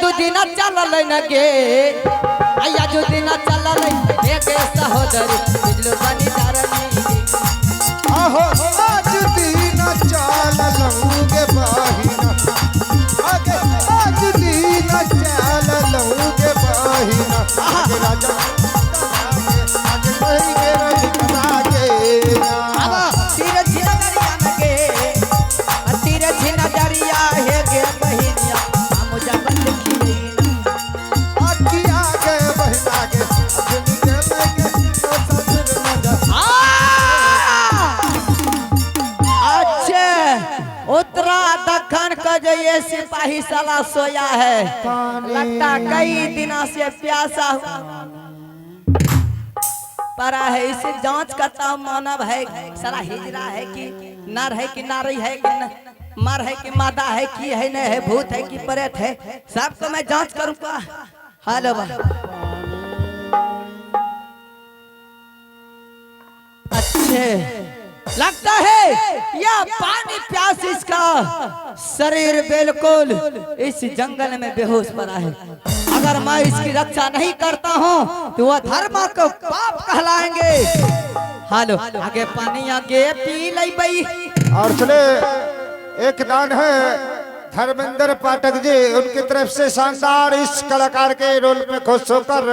दू दिन चलल न गे आया दू दिन चलल हे गे सहोदरी बिजलू बनी धरनी आहो आज दिन चललौगे बहिना आगे आज दिन चललौगे बहिना आगे राजा आगे वही के रंग अब तीर छिना दरिया न गे तीर छिना दरिया हे गे बहिनिया हम जब देखी आगे आगे बहिना के अपनी के लगे ससुर नजर उत्तरा दखन का जो ये सिपाही साला सोया है लगता कई दिनों से प्यासा पड़ा है इसे जांच करता हूँ मानव है साला हिजरा है कि नर है कि नारी है कि मर है कि मादा है कि है नहीं है भूत है कि प्रेत है सबको मैं जांच करूँगा। हेलो अच्छे लगता है यह पानी प्यास इसका शरीर बिल्कुल इस जंगल में बेहोश पड़ा है। अगर मैं इसकी रक्षा नहीं करता हूँ तो वह धर्म को पाप कहलाएंगे। हेलो आगे पानी आगे पी ले भाई। और चले एक दान है धर्मेंद्र पाठक जी उनकी तरफ से शानदार इस कलाकार के रोल में खुश होकर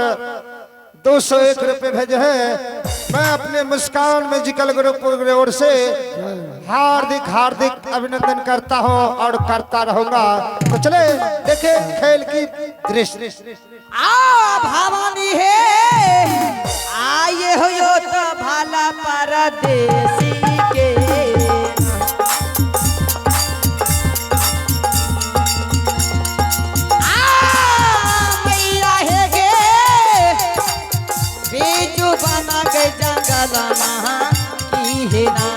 201 रुपए भेजे हैं। मैं अपने मुस्कान म्यूजिकल ग्रुप की ओर से हार्दिक हार्दिक अभिनंदन करता हूं और करता रहूंगा। तो चले देखे खेल की दृश्य। आ भवानी है आए हो यो तो भाला परदेसी के बना के जंगल की है ना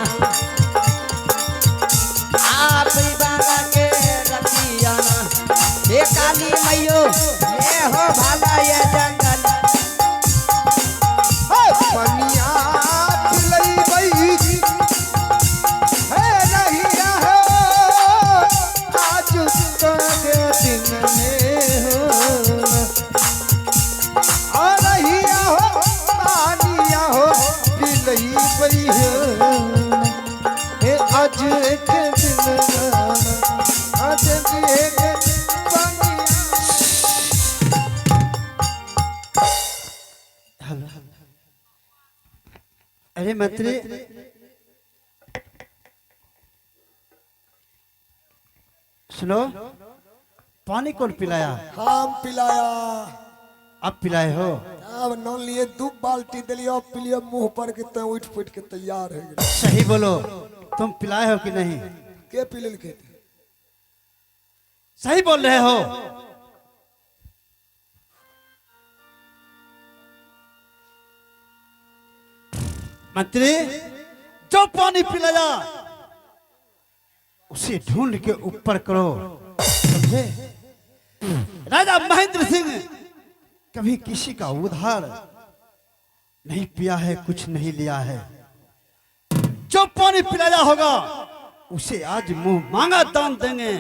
आप बना के रखिया हे काली मैयो ये हो भाला ये जंगल पनिया पिलई बई है नहीं हो आज के दिन में हो आ रही हो पानिया हो पिलई बई है आज के दिन आज के अरे मंत्री सुनो पानी कौन पिलाया? हम पिलाया। अब पिलाए हो? अब नॉन लिए 2 बाल्टी दिलियो पिलियो मुंह पर के तो उठ फुट के तैयार है। सही बोलो तुम पिलाए हो कि नहीं? के पिले के सही बोल रहे हो? मंत्री जो पानी पिलाया उसे ढूंढ के ऊपर करो समझे? राजा महेंद्र सिंह कभी किसी का उधार नहीं पिया है कुछ नहीं लिया है। जो पानी पिलाया होगा उसे आज मुंह मांगा दान देंगे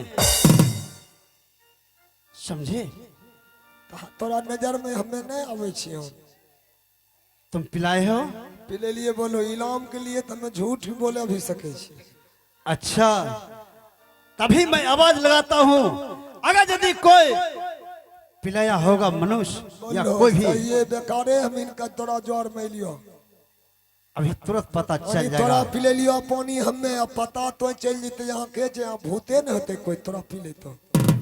समझे? तोरा नजर में हमें नहीं आवे छियो। तुम पिलाए हो? पिले लिए बोलो इनाम के लिए तो मैं झूठ भी बोले भी सके छी। अच्छा तभी मैं आवाज लगाता हूँ अगर यदि कोई पिलाया होगा मनुष्य या कोई भी ये बेकारे हम इनका तोरा जोर में लियो अभी तुरंत पता चल तोरा जाएगा। पिले लियो पानी हमें अब पता तो चल जीते यहाँ के यहाँ भूते न होते कोई तोरा पिले तो।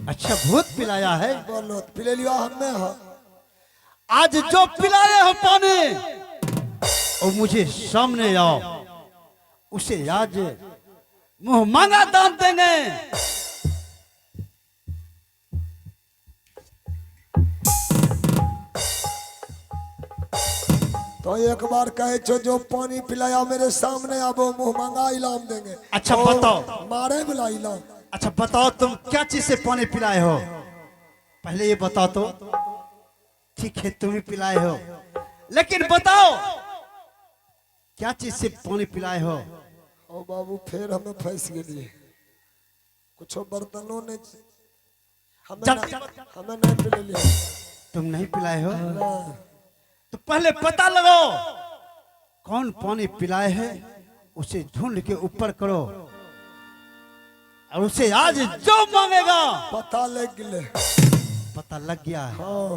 अच्छा भूत पिलाया है? बोलो पिले लियो हमें हो आज जो पिलाए हो पानी और मुझे सामने आओ उसे आज मुंह मांगा दान देंगे। तो एक बार कहे छो जो पानी पिलाया मेरे सामने अब मुंह मांगा इनाम देंगे। अच्छा तो बताओ। मारे मिला इनाम। अच्छा बताओ तुम क्या चीज से पानी पिलाए हो? पहले ये बताओ तो। ठीक है तुम ही पिलाए हो लेकिन बताओ क्या चीज से पानी पिलाए हो? ओ बाबू फिर हमें फंस गए कुछ बर्तनों ने हमें नहीं पिला लिया। तुम नहीं पिलाए हो ना, तो पहले पता लगाओ कौन पानी पिलाए है, उसे ढूंढ के ऊपर करो और उसे आज जो मांगेगा पता लग गए। पता लग गया है। हाँ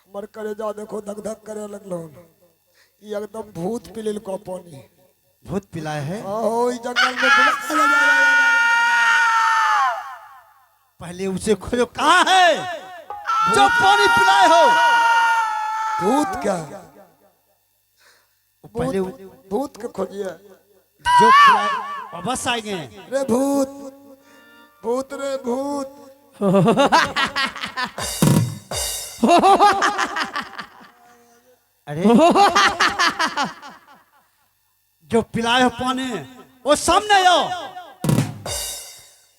हमारे कलेजा देखो धक धक करे लगलो। ये एकदम भूत पिलिल को पानी। भूत पिलाए है। आहो इस जंगल में पहले उसे खोजो, कहाँ है जो पानी पिलाए हो। भूत क्या? पहले भूत के खोजिए। जो पिलाए और बस आएंगे। रे भूत, भूत रे भूत। अरे जो पिलाए हो पानी वो सामने आओ।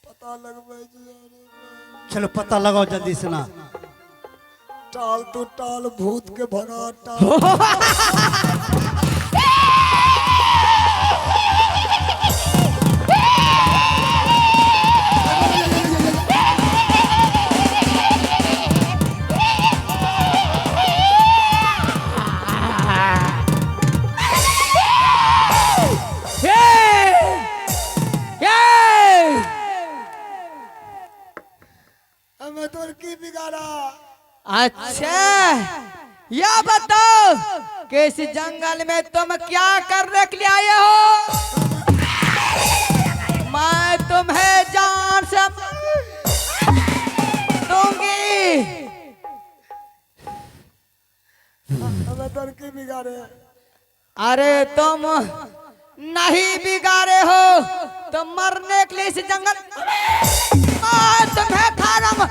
पता लग भाई। चलो पता लगाओ जल्दी से ना। टाल तू टाल भूत के भगा टाल। हमें तो की बिगाड़ा। अच्छा या बताओ कि इस जंगल में तुम क्या करने के लिए आए हो? मैं तुम्हें जान से दूंगी। हमें तो की बिगाड़े। अरे तुम नहीं बिगाड़े हो, तुम मरने के लिए इस जंगल मैं तुम्हें खा रहा हूं।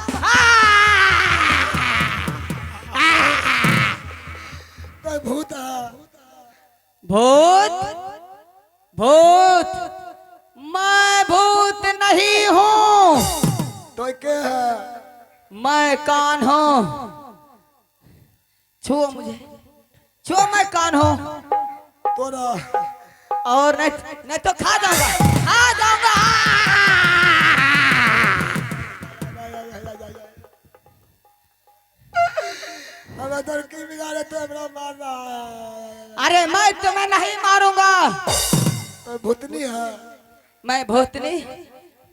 कोई भूत है। भूत भूत मैं भूत नहीं हूँ। तो क्या है? मैं कौन हूँ? छुओ मुझे, छुओ मैं कौन हूँ। तोरा और नहीं तो खा जाऊंगा, खा जाऊंगा। हमें तो की बिगाड़े तो हमरा मार रहा है। अरे मैं तुम्हें नहीं मारूंगा। कोई भूतनी है। मैं भूतनी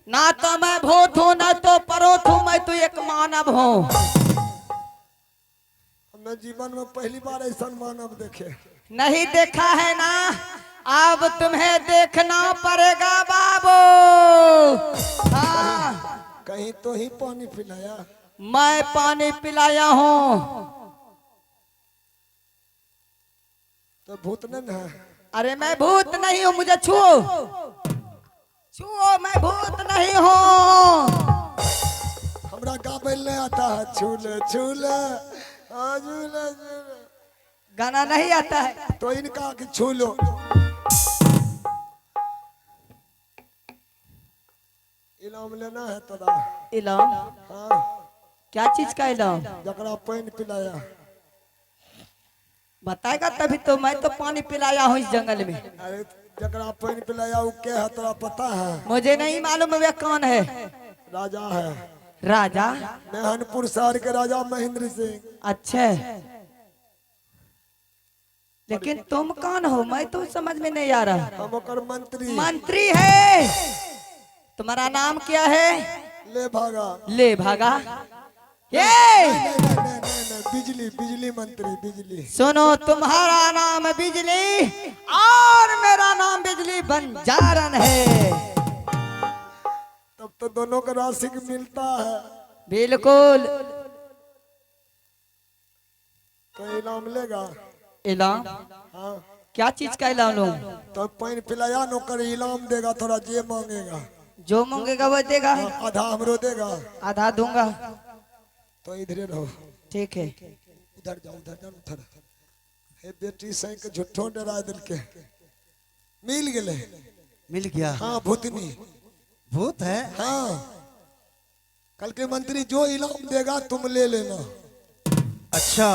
ना, तो मैं भूत हूँ ना तो परोत हूँ। मैं तो एक मानव हूँ। हमने जीवन में पहली बार ऐसा मानव देखे। नहीं देखा है ना, अब तुम्हें देखना पड़ेगा बाबू। हाँ कहीं तो ही पानी पिलाया। मैं पानी पिलाया हूँ। तो भूत नहीं है। अरे मैं भूत नहीं हूँ, मुझे छुओ छुओ, मैं भूत नहीं हूँ। हमरा गाबैल नहीं आता है। झूले झूले हाँ झूले झूले। गाना नहीं आता है। तो इनका कि छू लो। इनाम लेना है तोरा। इलाम? हाँ क्या चीज का इलाम? जकरा पानी पिलाया। बताएगा तभी तो। मैं तो पानी पिलाया हूँ इस जंगल में। अरे जकरा पानी पिलाया वो क्या है तोरा पता है? मुझे नहीं मालूम वे कौन है। राजा है। राजा? मेहनपुर शहर के राजा महेंद्र सिंह। अच्छा, लेकिन तुम कौन हो? मैं तो समझ में नहीं आ रहा। हम ओकर मंत्री। मंत्री है? तुम्हारा नाम क्या है? ले भागा। ले भागा। ये नहीं, बिजली बिजली मंत्री बिजली। सुनो, तुम्हारा नाम बिजली और मेरा नाम बिजली बंजारन है। तब तो दोनों का राशि मिलता है। बिल्कुल। तो इनाम लेगा। इनाम? हाँ क्या चीज का इनाम लूं? तो पानी पिलाया नौकर इनाम देगा। थोड़ा जे मांगेगा। जो मांगेगा वो देगा। आधा हमरो देगा। आधा दूंगा। तो इधरे रहो। ठीक है। उधर जाओ उधर जाओ उधर। हे बेटी सही के झूठो डरा दिल के। मिल गए। मिल गया। हाँ भूतनी। भूत है? हाँ कल के मंत्री जो इनाम देगा तुम ले लेना। अच्छा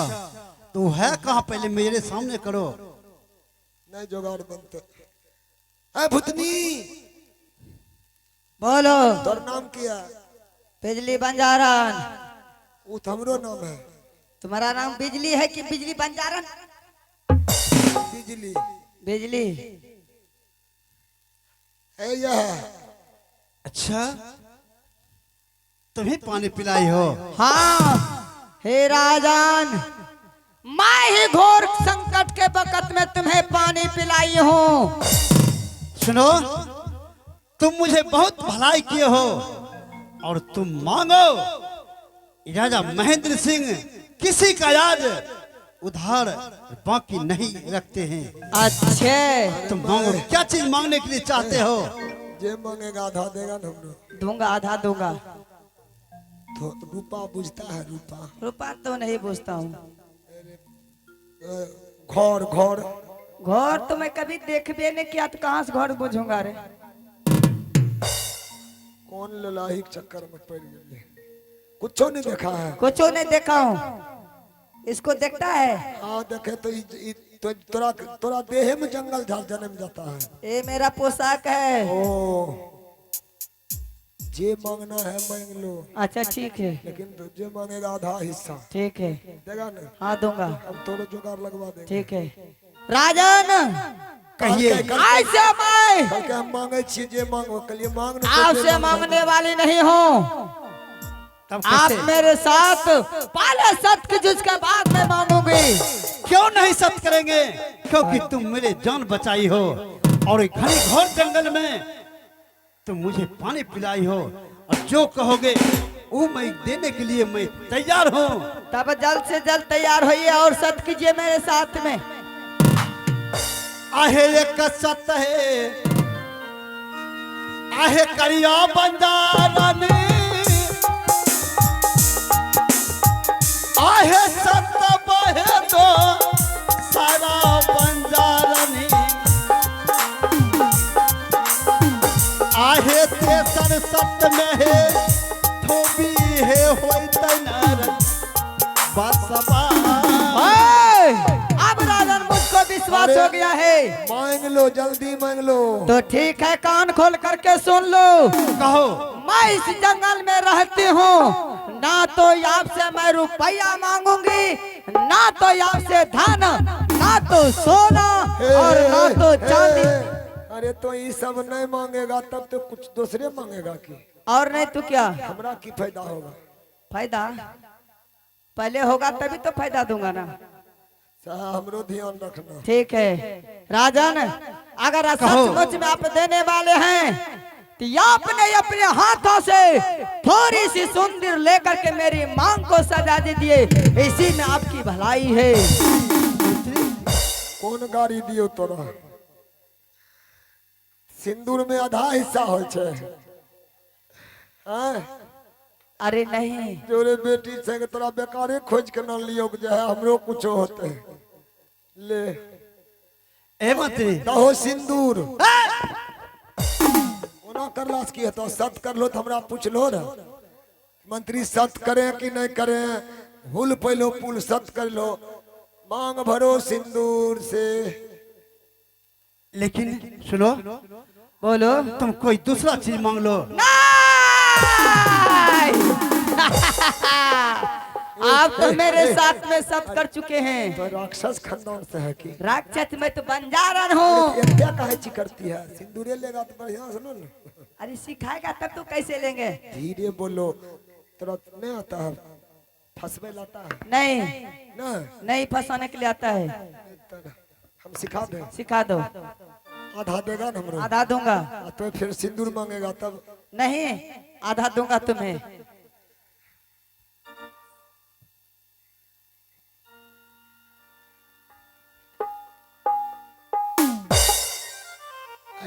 तू है कहाँ? पहले मेरे सामने करो। नहीं जुगाड़ बनते। अरे भूतनी बोलो। तोर नाम क्या? बिजली बंजारन। वो तो हमरो नाम है। तुम्हारा नाम बिजली है कि बिजली बंजारन? बिजली बिजली है यह। अच्छा, तुम्हें पानी पिलाई हो? हाँ हे राजन, मैं ही घोर संकट के वक्त में तुम्हें पानी पिलाई हूँ। सुनो, तुम मुझे बहुत भलाई किए हो और तुम मांगो। राजा महेंद्र सिंह किसी का याद उधार बाकी नहीं रखते हैं। अच्छे, तुम मांगो, क्या चीज मांगने के लिए चाहते हो? जे मांगेगा आधा देगा ना हमरो। दूंगा, आधा दूंगा। तो रूपा बुझता है? रूपा रुपया तो नहीं पूछता हूँ। घर घर घर तो मैं कभी देखबे नहीं किया, तो कहाँ से घर बुझूंगा रे? कौन ललाही के चक्कर में पड़ गए? कुछ नहीं देखा है। कुछ नहीं देखा हूँ। इसको देखता है? हाँ देखे तो तो तोरा तोरा देह में जंगल झाड़ जन्म जाता है। ये मेरा पोशाक है। ओ जे मांगना है मांग लो। अच्छा ठीक है, लेकिन तो जे मांगेगा आधा हिस्सा ठीक है। देगा ना? हाँ दूंगा। हम तोरो जुगाड़ लगवा देंगे। ठीक है राजन, कहिए। ऐसे मैं कल के हम मांगे छी जे मांगो कलिए मांग न। आपसे मांगने वाली नहीं हूँ। तब आप कैसे? मेरे साथ पहले सत्य की जिसके बाद में मांगूंगी। क्यों नहीं सत्य करेंगे? क्योंकि तुम मेरे जान बचाई हो और एक घने घोर जंगल में तुम मुझे पानी पिलाई हो, और जो कहोगे वो मैं देने के लिए मैं तैयार हूँ। तब जल्द से जल्द तैयार होइए और सत्य कीजिए मेरे साथ में। आहे एक सत है, आहे करिया बंजारन, आहे सत बहे दो सारा बंजारनी, आहे तेसर सत में है धोबी है होई तैनार बसबा। ओए, अब राजन मुझको विश्वास हो गया है। मांग लो, जल्दी मांग लो। तो ठीक है, कान खोल करके सुन लो। कहो। मैं इस जंगल में रहती हूँ, ना तो आपसे मैं रुपया मांगूंगी, ना तो आपसे धन, ना तो सोना और ना तो चांदी। अरे तो ये सब नहीं मांगेगा तब तो कुछ दूसरे मांगेगा की? और नहीं तो क्या हमरा की फायदा होगा? फायदा पहले होगा तभी तो फायदा दूंगा ना। साहब हमरो ध्यान रखना। ठीक है राजन, अगर सचमुच में आप देने वाले हैं तो आपने अपने हाथों से थोड़ी सी सुंदर लेकर के मेरी मांग को सजा दीजिए, इसी में आपकी भलाई है। कौन गाड़ी दियो तोरा? सिंदूर में आधा हिस्सा हो छे। हाँ? अरे नहीं, जोरे बेटी से तोरा बेकारे खोज के न लियो जो है हमरो कुछ होते ले। ए मंत्री, दहो सिंदूर ओना करला की है तो सत कर लो तो हमरा पूछ लो ना। मंत्री सत करे कि नहीं करे, हुल पहलो पुल सत कर लो, मांग भरो सिंदूर से। लेकिन सुनो, बोलो। तुम कोई दूसरा चीज मांग लो। आप तो मेरे साथ में सब कर चुके हैं। तो राक्षस खानदान से है कि? राक्षस में तो बंजारन हूँ। क्या कहे ची करती है? सिंदूरे लेगा तो बढ़िया सुनो ना। अरे सिखाएगा तब तो कैसे लेंगे? धीरे बोलो, तुरंत नहीं आता है, फंसवे लाता है नहीं ना। नहीं, फंसाने के लिए आता है। हम सिखा दें। सिखा दो। आधा देगा ना हमरो? आधा दूंगा। तो फिर सिंदूर मांगेगा तब? नहीं, आधा दूंगा तुम्हें।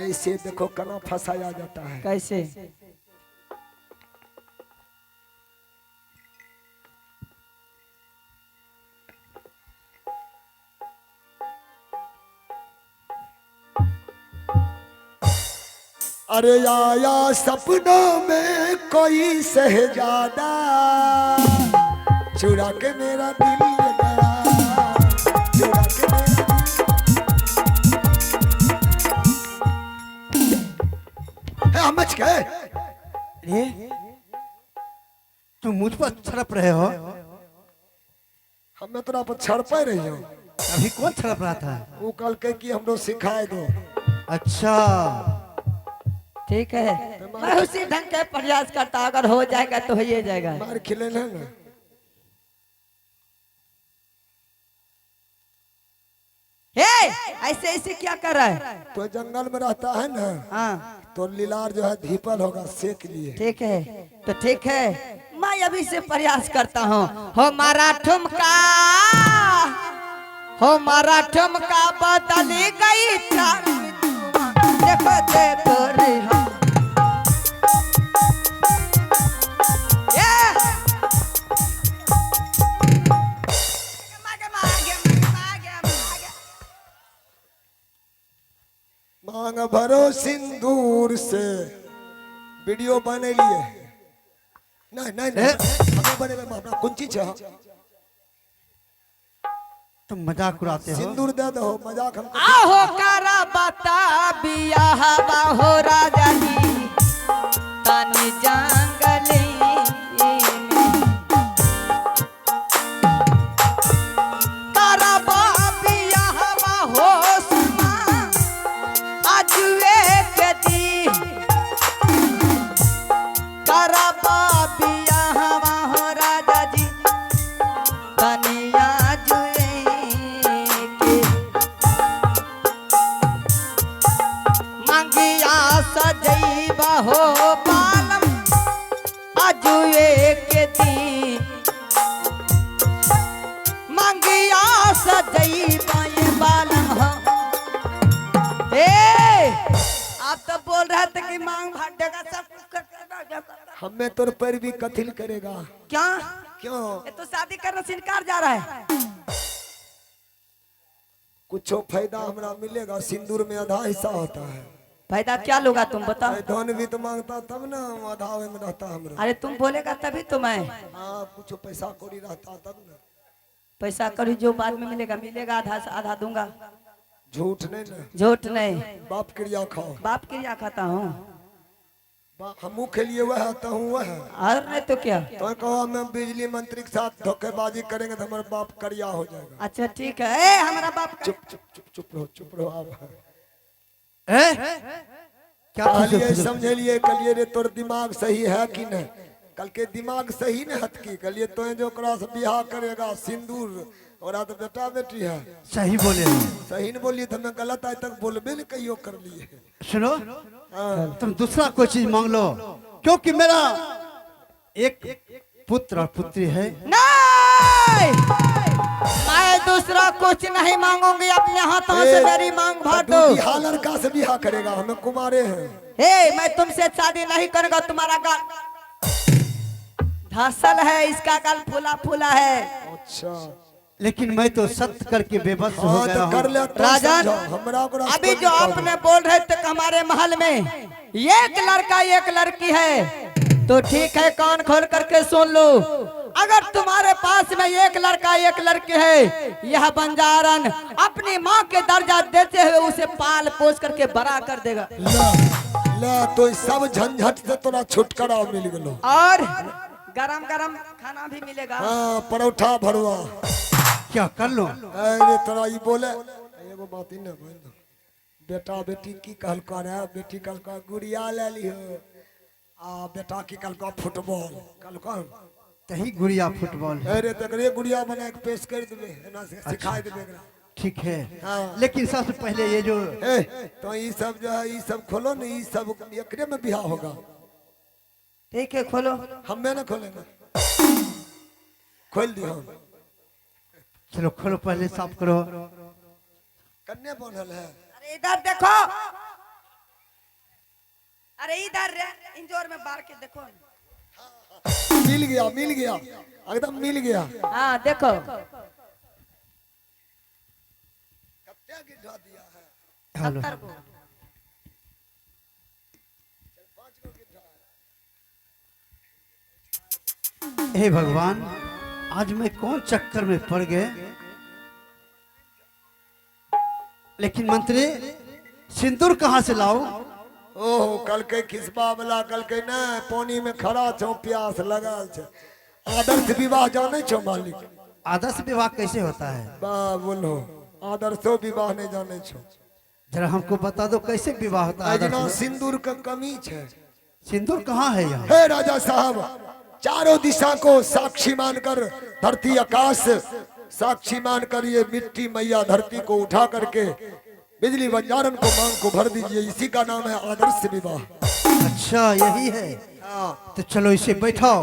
ऐसे देखो कना फंसाया जाता है। कैसे? अरे आया सपनों में कोई शहजादा, चुरा के मेरा दिल ले गया, चुरा के मेरा दिल। हम मच गए। रे तुम मुझ पर छड़प रहे हो? हमें तोरा पर छड़ पे रही हो। अभी कौन छड़प रहा था? वो कल के कि हमरो सिखाए दो। अच्छा, ठीक है, मैं उसी ढंग के प्रयास करता, अगर हो जाएगा तो हो ही जाएगा। मार खिले ना। हे, ऐसे ऐसे क्या कर रहा है? तो जंगल में रहता है ना, हाँ तो लीलार जो है धीपल होगा सेक लिए। ठीक है, तो ठीक है, मैं अभी से प्रयास करता हूँ। हो मारा ठुमका, हो मारा ठुमका बदल गई चाल। देखो देखो रे हम मांग भरो सिंदूर से वीडियो बने लिए। नहीं नहीं नहीं, हमें बने में अपना कौन चीज है? तुम मजाक उड़ाते हो। सिंदूर दे दो, मजाक हम आहो कारा बता बिया हवा हो राजा जी तानी जंगली कारा बिया हवा हो सुमा आज एक दी कारा बिया हवा हो राजा जी तानी आज मंगिया सजैबा हो पालम अजुए के दी मंगिया सजैबा ये बालम हो। आप तो बोल रहे थे कि मांग भाटेगा सब कुछ हमें तोर पर भी कथिल करेगा। क्या? क्यों? ये तो शादी करने से इनकार जा रहा है। कुछ फायदा हमरा मिलेगा? सिंदूर में आधा हिस्सा होता है। फायदा क्या लोगा तुम बताओ? धन भी तो मांगता तब ना आधा में रहता हमरा। अरे तुम बोलेगा तभी तो मैं हाँ, कुछ पैसा कौड़ी रहता तब ना। पैसा करी जो बाद में मिलेगा मिलेगा, आधा से आधा दूंगा। झूठ नहीं ना, झूठ नहीं, बाप क्रिया खाओ। बाप क्रिया खाता हूँ। हमू के लिए वह आता हूँ वह। और नहीं तो क्या? तो कहो हम बिजली मंत्री के साथ धोखेबाजी करेंगे तो हमारा बाप करिया हो जाएगा। अच्छा ठीक है, ए हमारा बाप का... चुप चुप चुप चुप रहो, चुप रहो आप। क्या कहलिए समझलिए, कलिए रे तोर दिमाग सही है कि नहीं? कल के दिमाग सही न हत की कलिए तो जो ओकरा से बियाह करेगा सिंदूर और तो बेटा बेटी है। सही बोले हो। सही न बोलिए तो मैं गलत आज तक बोलबे न कहियो कर लिए। सुनो, हाँ, तुम दूसरा कोई चीज मांग लो, क्योंकि मेरा एक पुत्र और पुत्री है। नहीं, मैं दूसरा कुछ नहीं मांगूंगी, अपने हाथों से मेरी मांग भर दो। दूल्हा लड़का से बियाह करेगा, हमें कुमारे हैं। हे, मैं तुमसे शादी नहीं करूंगा। तुम्हारा गाल धसल है, इसका गाल फूला फूला है। अच्छा, लेकिन मैं तो सत्य करके बेबस हो हाँ गया तो कर हूँ। ले तो राजन, समझो, हमरा को रास्ता अभी जो निकाल दो। आपने बोल रहे थे कि हमारे महल में एक लड़का एक लड़की है, तो ठीक है, कान खोल करके सुन लो। अगर तुम्हारे पास में एक लड़का एक लड़की है, यह बंजारन अपनी माँ के दर्जा देते हुए उसे पाल पोस करके बड़ा कर देगा। ले तो सब झंझट से तोरा छुटकारा मिल गलो। और गरम गरम खाना भी मिलेगा। हाँ, परोठा भरुआ। क्या कर लो? अरे तोरा ई बोले एगो बात ही न बोल। बेटा बेटी की कहलका रे? बेटी कहलका गुड़िया ले लियो, आ बेटा की कहलका फुटबॉल कहलका। तही गुड़िया फुटबॉल है। अरे तकरे गुड़िया बना के पेश कर देबे, एना से सिखा देबे एकरा। ठीक है, हाँ। लेकिन सबसे पहले ये जो ए तो ई सब जो है, ई सब खोलो न, ई सब एकरे में बियाह होगा। ठीक है, खोलो। हमें ना खोलेंगे, खोल दियो। चलो खोलो, पहले साफ करो। कन्या बनल है। अरे इधर देखो, अरे इधर इंजोर में बार के देखो। मिल गया, मिल गया, एकदम मिल गया। हाँ देखो, क्या गिरा दिया है? हेलो, 70 को। हे भगवान, आज मैं कौन चक्कर में पड़ गए? लेकिन मंत्री, सिंदूर कहाँ से लाऊं? ओहो, कल के खिसबा वाला कल के न पानी में खड़ा छो, प्यास लगल छे। आदर्श विवाह जाने छो मालिक? आदर्श विवाह कैसे होता है? बा बोलो आदर्शो विवाह नहीं जाने छो? जरा हमको बता दो कैसे विवाह होता है? अजना आदर्श सिंदूर का कमी है। सिंदूर कहाँ है यहाँ? हे राजा साहब, चारों दिशा को साक्षी मानकर, धरती आकाश साक्षी मानकर ये मिट्टी मैया धरती को उठा करके बिजली बंजारन को मांग को भर दीजिए। इसी का नाम है आदर्श विवाह। अच्छा यही है, हाँ। तो चलो इसे बैठाओ।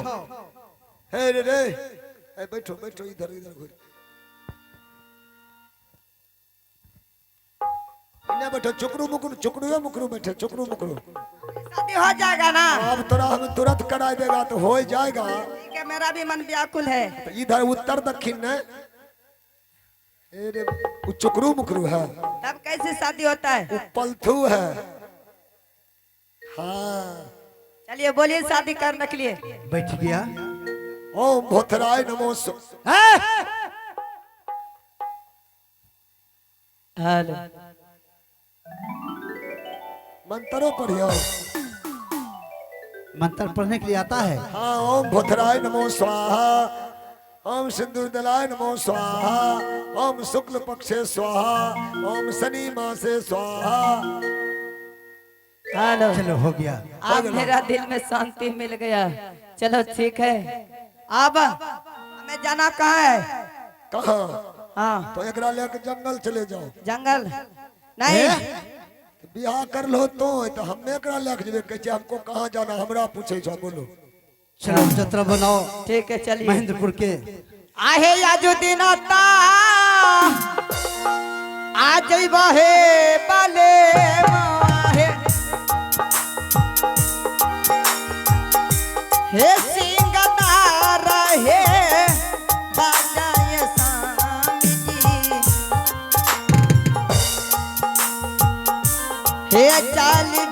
हे रे रे, ए, बैठो बैठो, इधर इधर घूर। इन्हें बैठो, चुकरू मुकरू, चुकरू मुकरू बैठे, चुकरू मुकरू। शादी हो जाएगा ना? अब तोरा हम तुरंत करा देगा तो हो जाएगा। ठीक है, मेरा भी मन व्याकुल है। तो इधर उत्तर दक्षिण ने वो चुकरू मुकरू है, तब कैसे शादी होता है? वो पलथू है। हाँ, चलिए बोलिए शादी करने के लिए। बैठ गया। ओम भोथराय नमो हेलो, मंत्रों पढ़ियो। मंत्र पढ़ने के लिए आता है? हाँ, ओम भोथराय नमो स्वाहा, ओम सिंदूर दलाय नमो स्वाहा, ओम शुक्ल पक्षे स्वाहा, ओम शनि मासे स्वाहा। हेलो, चलो हो गया। अब मेरा दिल में शांति मिल गया। चलो ठीक है, अब हमें जाना कहाँ है? कहाँ? हाँ, तो एकरा लेके जंगल चले जाओ। जंगल नहीं, तो बियाह कर लो तो हमें एकरा लेके जेबे, कहते हमको कहाँ जाना, हमरा पूछे छो, बोलो। चलो जत्रा बनाओ। ठीक है चलिए। महेंद्रपुर के आहे याजुद्दीन ता आज बहे बले माहे, हे सिंगदार हे बाजाय स्वामी जी, हे चाली